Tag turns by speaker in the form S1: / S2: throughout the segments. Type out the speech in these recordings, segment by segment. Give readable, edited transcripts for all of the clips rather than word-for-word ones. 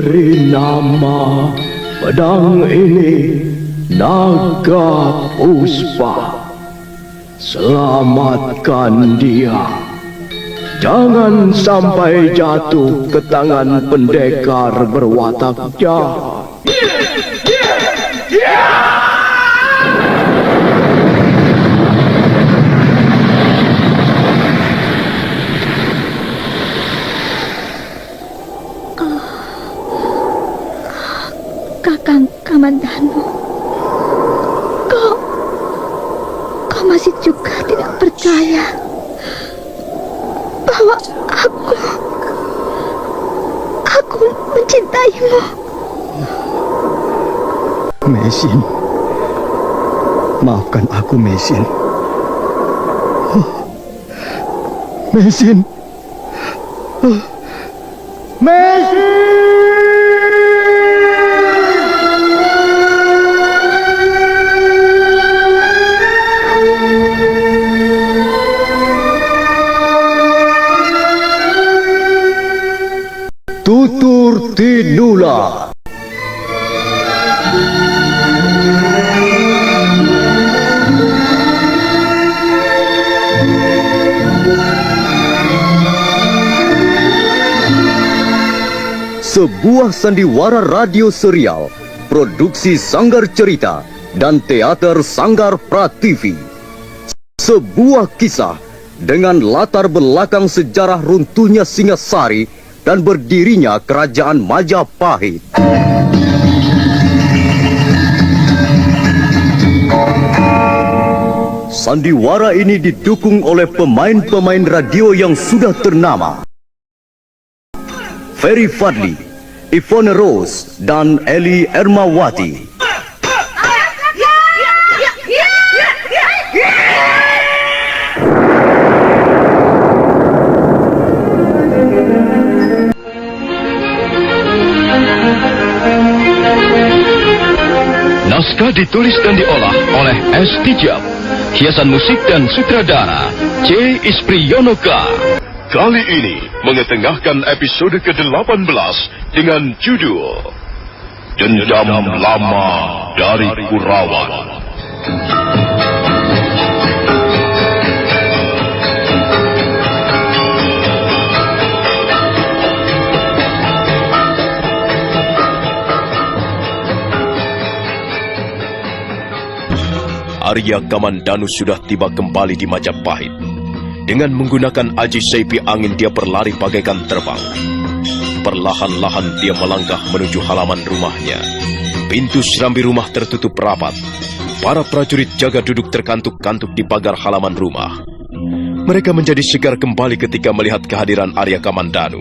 S1: beri nama pedang ini Naga Puspa. Selamatkan dia. Jangan sampai jatuh ke tangan pendekar berwatak jahat.
S2: Kakang Kamandanu, kau masih juga tidak percaya bahwa aku mencintaimu.
S3: Mesin, maafkan aku, Mesin. Mesin, Mesin.
S1: Tutur Tinula.
S4: Sebuah sandiwara radio serial, produksi Sanggar Cerita dan teater Sanggar Prativi. Sebuah kisah dengan latar belakang sejarah runtuhnya Singasari dan berdirinya Kerajaan Majapahit. Sandiwara ini didukung oleh pemain-pemain radio yang sudah ternama. Ferry Fadli, Ivone Rose, dan Eli Ermawati.
S5: Naskah ditulis dan diolah oleh S. Tijab. Hiasan musik dan sutradara C. Ispriyonoka. Kali ini mengetengahkan episode ke-18 dengan judul Dendam Lama dari Kurawan. Arya Kamandanu sudah tiba kembali di Majapahit. Dengan menggunakan aji seipi angin dia berlari bagaikan terbang. Perlahan-lahan dia melangkah menuju halaman rumahnya. Pintu serambi rumah tertutup rapat. Para prajurit jaga duduk terkantuk-kantuk di pagar halaman rumah. Mereka menjadi segar kembali ketika melihat kehadiran Arya Kamandanu.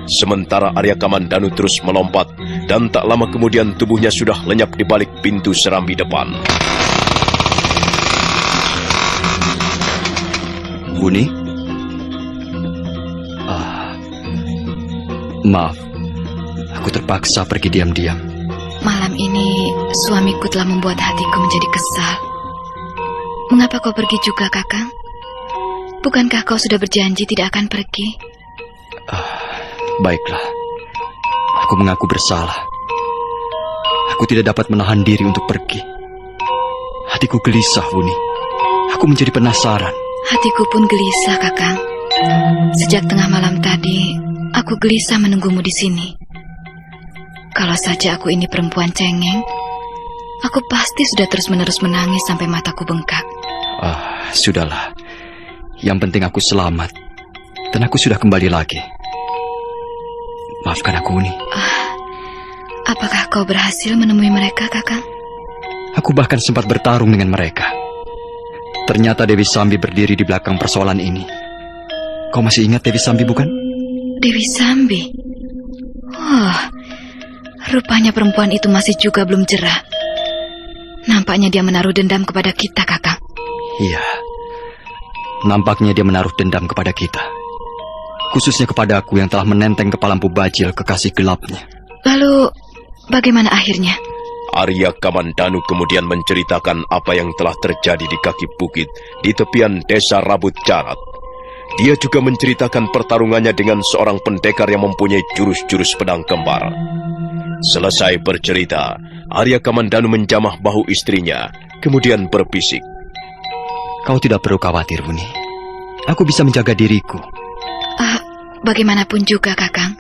S5: Sementara Arya Kamandanu terus melompat dan tak lama kemudian tubuhnya sudah lenyap di balik pintu serambi depan.
S3: Buni? Maaf, aku terpaksa pergi diam-diam.
S2: Malam ini suamiku telah membuat hatiku menjadi kesal. Mengapa kau pergi juga, Kakang? Bukankah kau sudah berjanji tidak akan pergi?
S3: Baiklah, aku mengaku bersalah. Aku tidak dapat menahan diri untuk pergi. Hatiku gelisah, Buni. Aku menjadi penasaran.
S2: Hatiku pun gelisah, Kakang. Sejak tengah malam tadi, aku gelisah menunggumu di sini. Kalau saja aku ini perempuan cengeng, aku pasti sudah terus-menerus menangis sampai mataku bengkak.
S3: Sudahlah. Yang penting aku selamat. Dan aku sudah kembali lagi. Maafkan aku, Uni.
S2: Apakah kau berhasil menemui mereka, Kakang?
S3: Aku bahkan sempat bertarung dengan mereka. Ternyata Dewi Sambi berdiri di belakang persoalan ini. Kau masih ingat Dewi Sambi, bukan?
S2: Dewi Sambi? Rupanya perempuan itu masih juga belum jerah. Nampaknya dia menaruh dendam kepada kita, Kakang.
S3: Iya. Nampaknya dia menaruh dendam kepada kita. Khususnya kepada aku yang telah menenteng kepala Empu Bajil, kekasih gelapnya.
S2: Lalu, bagaimana akhirnya?
S5: Arya Kamandanu kemudian menceritakan apa yang telah terjadi di kaki bukit di tepian desa Rabut Carat. Dia juga menceritakan pertarungannya dengan seorang pendekar yang mempunyai jurus-jurus pedang kembar. Selesai bercerita, Arya Kamandanu menjamah bahu istrinya, kemudian berbisik.
S3: Kau tidak perlu khawatir, Wuni. Aku bisa menjaga diriku.
S2: Bagaimanapun juga, Kakang.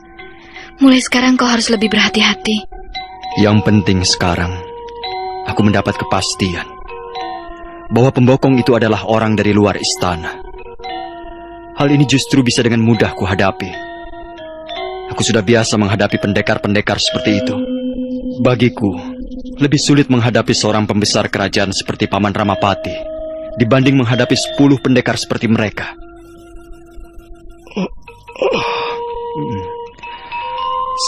S2: Mulai sekarang kau harus lebih berhati-hati.
S3: Yang penting sekarang, aku mendapat kepastian bahwa pembokong itu adalah orang dari luar istana. Hal ini justru bisa dengan mudah kuhadapi. Aku sudah biasa menghadapi pendekar-pendekar seperti itu. Bagiku, lebih sulit menghadapi seorang pembesar kerajaan seperti Paman Ramapati dibanding menghadapi 10 pendekar seperti mereka.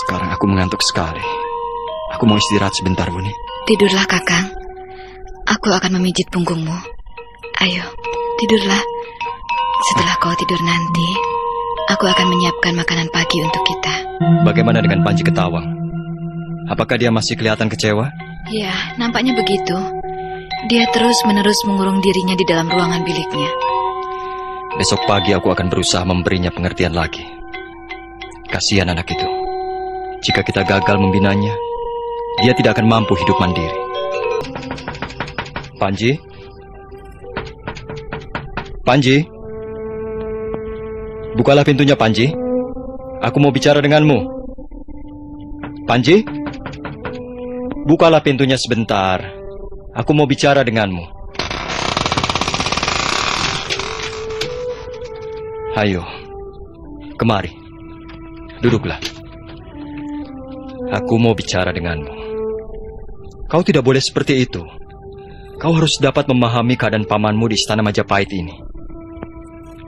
S3: Sekarang aku mengantuk sekali. Aku mau istirahat sebentar, Wuni.
S2: Tidurlah, Kakang. Aku akan memijit punggungmu. Ayo, tidurlah. Setelah kau tidur nanti, aku akan menyiapkan makanan pagi untuk kita.
S3: Bagaimana dengan Panji Ketawang? Apakah dia masih kelihatan kecewa?
S2: Ya, nampaknya begitu. Dia terus-menerus mengurung dirinya di dalam ruangan biliknya.
S3: Besok pagi aku akan berusaha memberinya pengertian lagi. Kasihan anak itu. Jika kita gagal membinanya, dia tidak akan mampu hidup mandiri. Panji? Panji? Bukalah pintunya, Panji. Aku mau bicara denganmu. Panji? Bukalah pintunya sebentar. Aku mau bicara denganmu. Ayo, kemari. Duduklah. Aku mau bicara denganmu. Kau tidak boleh seperti itu. Kau harus dapat memahami keadaan pamanmu di istana Majapahit ini.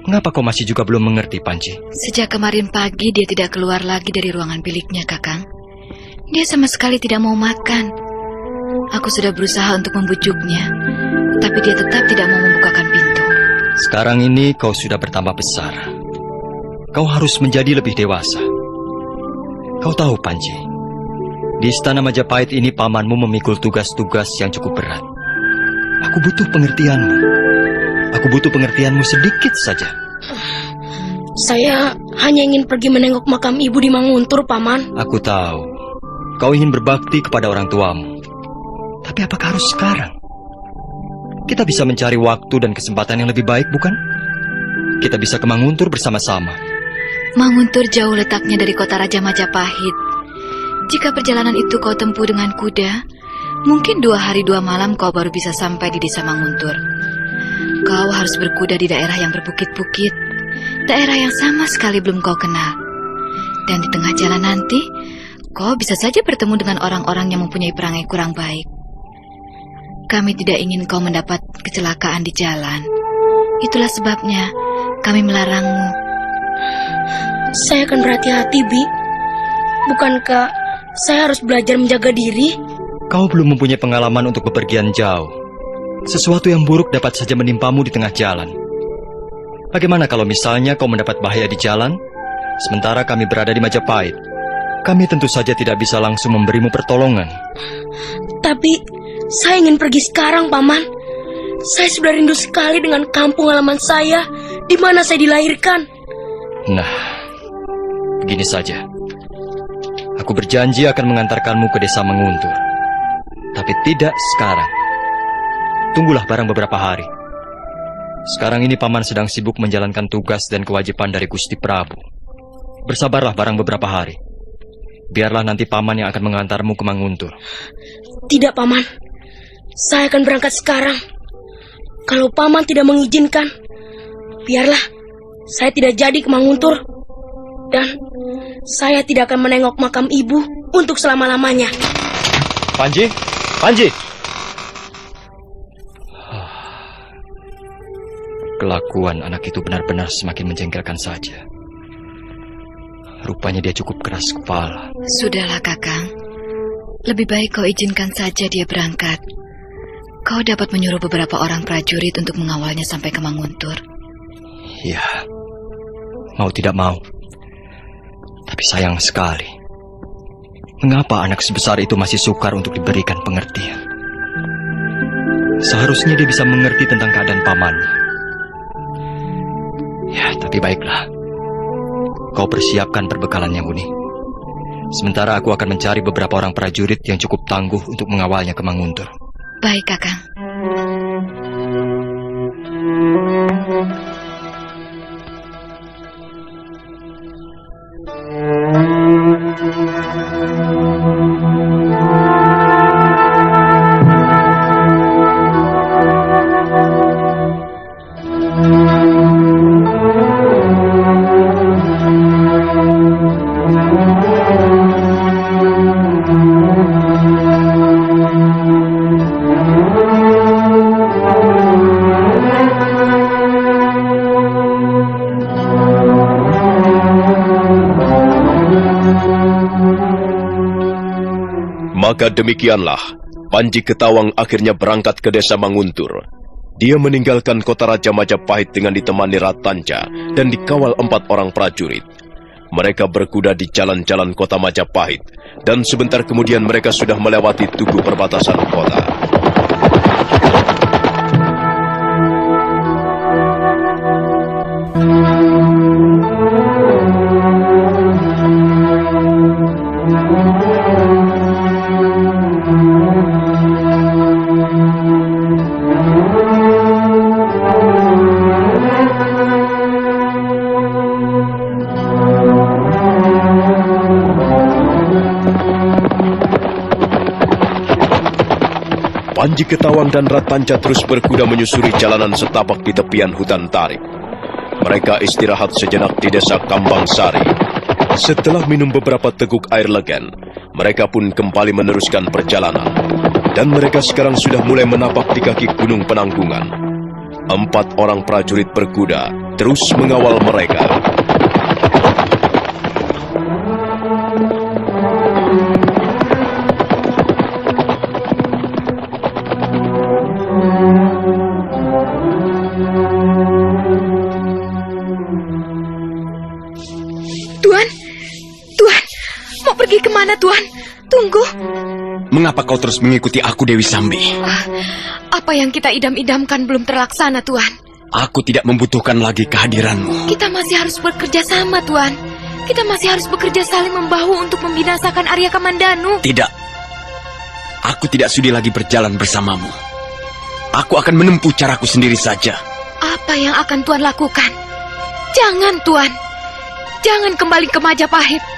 S3: Mengapa kau masih juga belum mengerti, Panji?
S2: Sejak kemarin pagi dia tidak keluar lagi dari ruangan biliknya, Kakang. Dia sama sekali tidak mau makan. Aku sudah berusaha untuk membujuknya, tapi dia tetap tidak mau membukakan pintu.
S3: Sekarang ini kau sudah bertambah besar. Kau harus menjadi lebih dewasa. Kau tahu, Panji, di istana Majapahit ini pamanmu memikul tugas-tugas yang cukup berat. Aku butuh pengertianmu. Aku butuh pengertianmu sedikit saja.
S6: Saya hanya ingin pergi menengok makam ibu di Manguntur, Paman.
S3: Aku tahu. Kau ingin berbakti kepada orang tuamu. Tapi apakah harus sekarang? Kita bisa mencari waktu dan kesempatan yang lebih baik, bukan? Kita bisa ke Manguntur bersama-sama.
S2: Manguntur jauh letaknya dari kota Raja Majapahit. Jika perjalanan itu kau tempuh dengan kuda, mungkin 2 hari 2 malam kau baru bisa sampai di desa Manguntur. Kau harus berkuda di daerah yang berbukit-bukit, daerah yang sama sekali belum kau kenal. Dan di tengah jalan nanti, kau bisa saja bertemu dengan orang-orang yang mempunyai perangai kurang baik. Kami tidak ingin kau mendapat kecelakaan di jalan. Itulah sebabnya kami melarangmu.
S6: Saya akan berhati-hati, Bi. Bukankah saya harus belajar menjaga diri?
S3: Kau belum mempunyai pengalaman untuk bepergian jauh. Sesuatu yang buruk dapat saja menimpamu di tengah jalan. Bagaimana kalau misalnya kau mendapat bahaya di jalan, sementara kami berada di Majapahit? Kami tentu saja tidak bisa langsung memberimu pertolongan.
S6: Tapi saya ingin pergi sekarang, Paman. Saya sudah rindu sekali dengan kampung halaman saya, di mana saya dilahirkan.
S3: Nah, begini saja. Aku berjanji akan mengantarkanmu ke desa Manguntur. Tapi tidak sekarang. Tunggulah barang beberapa hari. Sekarang ini Paman sedang sibuk menjalankan tugas dan kewajiban dari Gusti Prabu. Bersabarlah barang beberapa hari. Biarlah nanti Paman yang akan mengantarmu ke Manguntur.
S6: Tidak, Paman. Saya akan berangkat sekarang. Kalau Paman tidak mengizinkan, biarlah saya tidak jadi ke Manguntur. Dan saya tidak akan menengok makam ibu untuk selama-lamanya.
S3: Panji! Panji! Kelakuan anak itu benar-benar semakin menjengkelkan saja. Rupanya dia cukup keras kepala.
S2: Sudahlah, Kakang. Lebih baik kau izinkan saja dia berangkat. Kau dapat menyuruh beberapa orang prajurit untuk mengawalnya sampai ke Manguntur.
S3: Ya, mau tidak mau. Tapi sayang sekali. Mengapa anak sebesar itu masih sukar untuk diberikan pengertian? Seharusnya dia bisa mengerti tentang keadaan pamannya. Ya, tapi baiklah. Kau persiapkan perbekalannya, Wuni. Sementara aku akan mencari beberapa orang prajurit yang cukup tangguh untuk mengawalnya ke Manguntur.
S2: Baik, Kakang.
S5: Maka demikianlah, Panji Ketawang akhirnya berangkat ke desa Manguntur. Dia meninggalkan kota Raja Majapahit dengan ditemani Ratanca dan dikawal 4 orang prajurit. Mereka berkuda di jalan-jalan kota Majapahit, dan sebentar kemudian mereka sudah melewati tugu perbatasan kota. Panji Ketawang dan Ratanca terus berkuda menyusuri jalanan setapak di tepian hutan tarik. Mereka istirahat sejenak di desa Kambang Sari. Setelah minum beberapa teguk air legen, mereka pun kembali meneruskan perjalanan. Dan mereka sekarang sudah mulai menapak di kaki Gunung Penanggungan. 4 orang prajurit berkuda terus mengawal mereka.
S2: Pergi kemana, Tuan? Tunggu.
S3: Mengapa kau terus mengikuti aku, Dewi Sambi?
S2: Apa yang kita idam-idamkan belum terlaksana, Tuan.
S3: Aku tidak membutuhkan lagi kehadiranmu.
S2: Kita masih harus bekerja sama, Tuan. Kita masih harus bekerja saling membahu untuk membinasakan Arya Kamandanu.
S3: Tidak. Aku tidak sudi lagi berjalan bersamamu. Aku akan menempuh caraku sendiri saja.
S2: Apa yang akan Tuan lakukan? Jangan, Tuan. Jangan kembali ke Majapahit.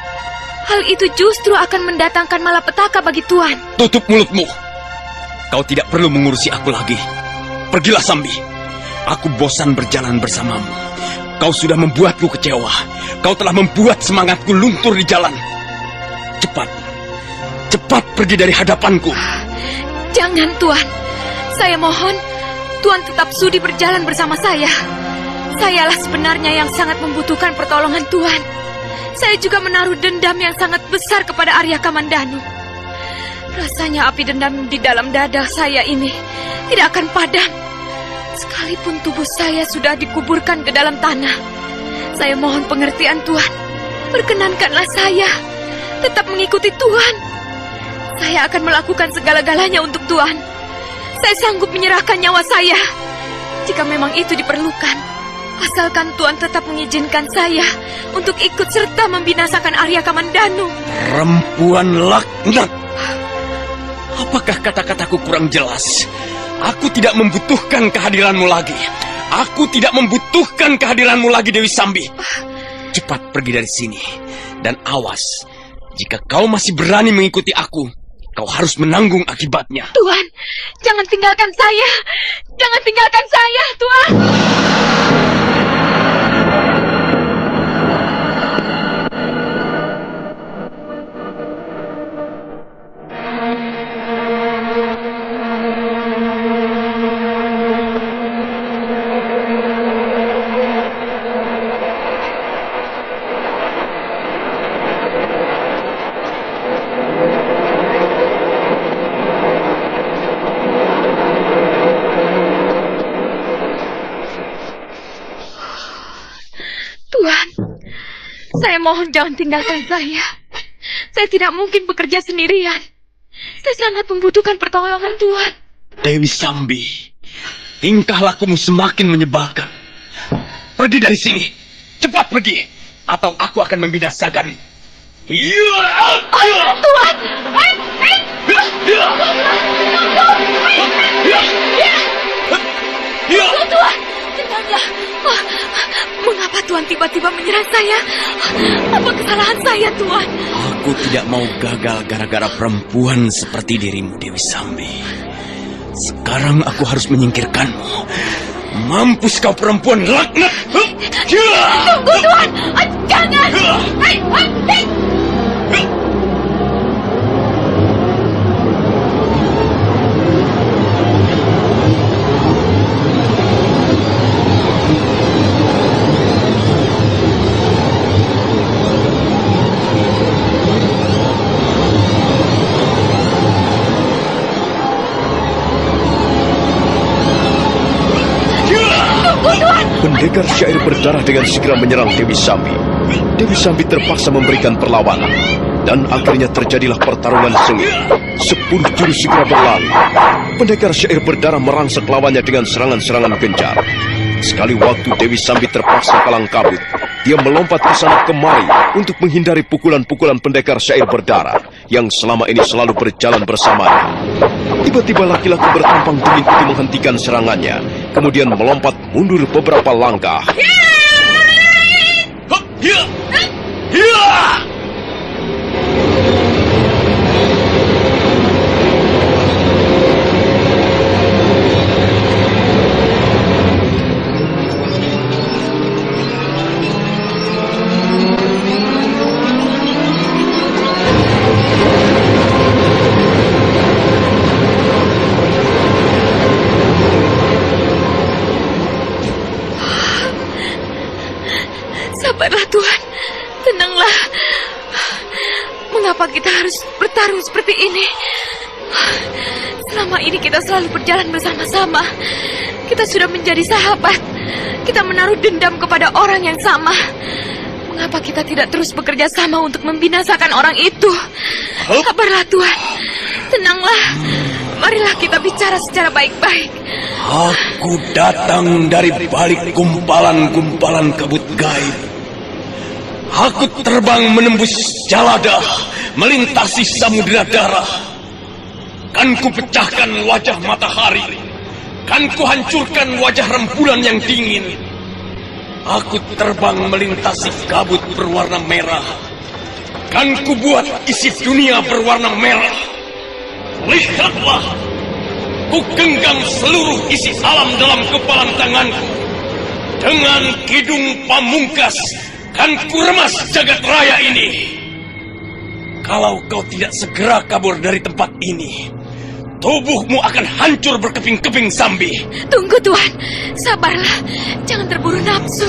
S2: Hal itu justru akan mendatangkan malapetaka bagi Tuan.
S3: Tutup mulutmu. Kau tidak perlu mengurusi aku lagi. Pergilah, Sambi. Aku bosan berjalan bersamamu. Kau sudah membuatku kecewa. Kau telah membuat semangatku luntur di jalan. Cepat. Cepat pergi dari hadapanku.
S2: Jangan, Tuan. Saya mohon, Tuan tetap sudi berjalan bersama saya. Sayalah sebenarnya yang sangat membutuhkan pertolongan Tuan. Saya juga menaruh dendam yang sangat besar kepada Arya Kamandanu. Rasanya api dendam di dalam dada saya ini tidak akan padam. Sekalipun tubuh saya sudah dikuburkan ke dalam tanah. Saya mohon pengertian Tuan. Perkenankanlah saya tetap mengikuti Tuan. Saya akan melakukan segala-galanya untuk Tuan. Saya sanggup menyerahkan nyawa saya jika memang itu diperlukan. Asalkan Tuan tetap mengizinkan saya untuk ikut serta membinasakan Arya Kamandanu.
S3: Perempuan laknat. Apakah kata-kataku kurang jelas? Aku tidak membutuhkan kehadiranmu lagi. Aku tidak membutuhkan kehadiranmu lagi, Dewi Sambi. Cepat pergi dari sini. Dan awas, jika kau masih berani mengikuti aku, kau harus menanggung akibatnya.
S2: Tuan, jangan tinggalkan saya. Jangan tinggalkan saya, Tuan. Saya mohon jangan tinggalkan saya. Saya tidak mungkin bekerja sendirian. Saya sangat membutuhkan pertolongan Tuan.
S3: Dewi Sambi, tingkah lakumu semakin menyebalkan. Pergi dari sini. Cepat pergi, atau aku akan membinasakan.
S2: Tuan! Tuan, tenanglah. Oh, mengapa Tuan tiba-tiba menyerang saya? Apa kesalahan saya, Tuan?
S5: Aku tidak mau gagal gara-gara perempuan seperti dirimu, Dewi Sambi. Sekarang aku harus menyingkirkanmu. Mampus kau perempuan laknat!
S2: Tunggu, Tuan! Jangan!
S5: Pendekar syair berdarah dengan segera menyerang Dewi Sambi. Dewi Sambi terpaksa memberikan perlawanan. Dan akhirnya terjadilah pertarungan sengit. 10 jurus segera berlalu. Pendekar syair berdarah merangsak lawannya dengan serangan-serangan gencar. Sekali waktu Dewi Sambi terpaksa kalang kabut. Dia melompat ke sana kemari untuk menghindari pukulan-pukulan pendekar syair berdarah yang selama ini selalu berjalan bersamanya. Tiba-tiba laki-laki bertampang dingin itu menghentikan serangannya, kemudian melompat mundur beberapa langkah.
S2: Sabarlah, Tuan. Tenanglah. Mengapa kita harus bertarung seperti ini? Selama ini kita selalu berjalan bersama-sama. Kita sudah menjadi sahabat. Kita menaruh dendam kepada orang yang sama. Mengapa kita tidak terus bekerja sama untuk membinasakan orang itu? Sabarlah, Tuan. Tenanglah. Marilah kita bicara secara baik-baik.
S5: Aku datang dari balik gumpalan-gumpalan kabut gaib. Aku terbang menembus jalada, melintasi samudera darah. Kan ku pecahkan wajah matahari. Kan ku hancurkan wajah rembulan yang dingin. Aku terbang melintasi kabut berwarna merah. Kan ku buat isi dunia berwarna merah. Lihatlah, ku genggam seluruh isi alam dalam kepalan tanganku. Dengan kidung pamungkas, kan ku remas jagat raya ini. Kalau kau tidak segera kabur dari tempat ini, tubuhmu akan hancur berkeping-keping, Sambi.
S2: Tunggu, Tuan. Sabarlah. Jangan terburu nafsu.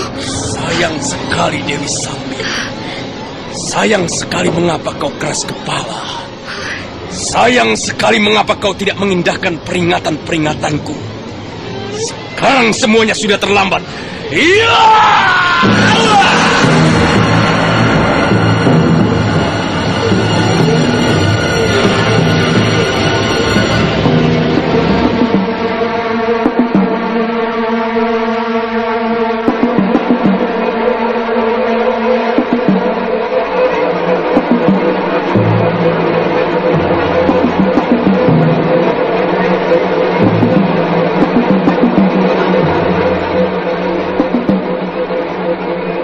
S5: Sayang sekali, Dewi Sambi. Sayang sekali mengapa kau keras kepala. Sayang sekali mengapa kau tidak mengindahkan peringatan-peringatanku. Sekarang semuanya sudah terlambat. Iya!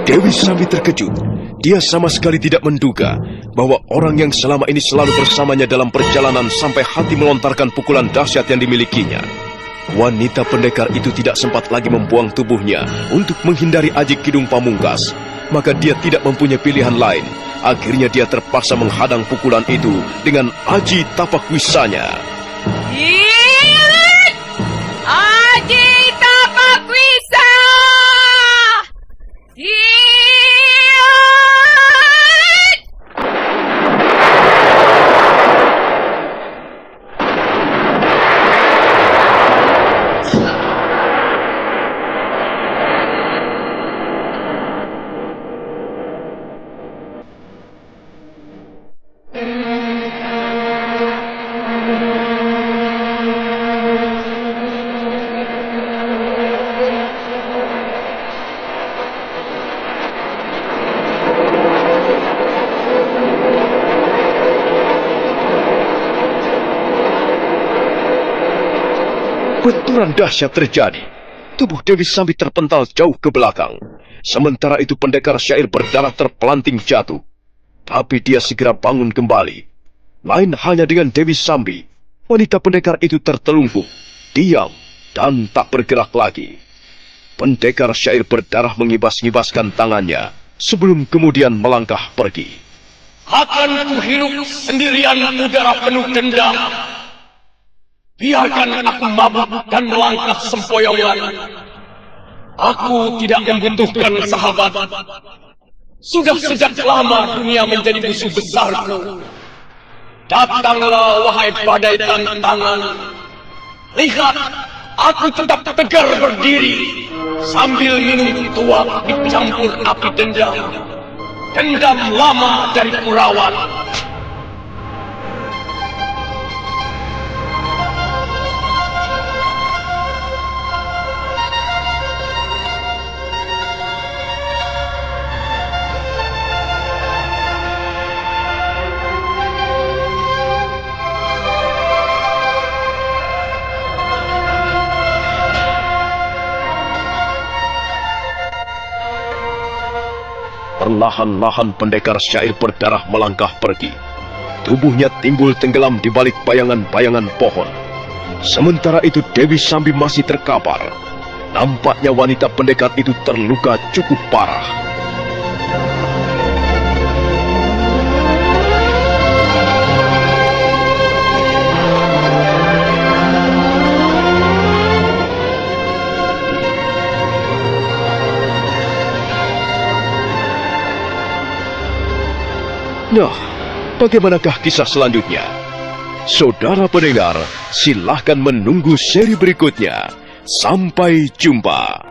S5: Dewi Sambi terkejut. Dia sama sekali tidak menduga bahwa orang yang selama ini selalu bersamanya dalam perjalanan sampai hati melontarkan pukulan dahsyat yang dimilikinya. Wanita pendekar itu tidak sempat lagi membuang tubuhnya untuk menghindari Aji Kidung Pamungkas. Maka dia tidak mempunyai pilihan lain. Akhirnya dia terpaksa menghadang pukulan itu dengan Aji Tapakwisanya.
S2: Aji Tapakwisa!
S5: Benturan dahsyat terjadi. Tubuh Dewi Sambi terpental jauh ke belakang. Sementara itu pendekar syair berdarah terpelanting jatuh. Tapi dia segera bangun kembali. Lain halnya dengan Dewi Sambi. Wanita pendekar itu tertelungkup, diam, dan tak bergerak lagi. Pendekar syair berdarah mengibas-ngibaskan tangannya sebelum kemudian melangkah pergi.
S7: Akan kuhirup sendirian udara penuh dendam. Biarkan aku mabuk dan melangkah sempoyongan. Aku tidak membutuhkan sahabat. Sudah sejak lama dunia menjadi musuh besarku. Datanglah wahai badai tantangan. Lihat, aku tetap tegar berdiri sambil minum tuak dicampur api dendam. Dendam lama dari Kurawan.
S5: Perlahan-lahan pendekar syair berdarah melangkah pergi. Tubuhnya timbul tenggelam di balik bayangan-bayangan pohon. Sementara itu Dewi Sambi masih terkapar. Nampaknya wanita pendekar itu terluka cukup parah. Nah, bagaimanakah kisah selanjutnya? Saudara pendengar, silahkan menunggu seri berikutnya. Sampai jumpa.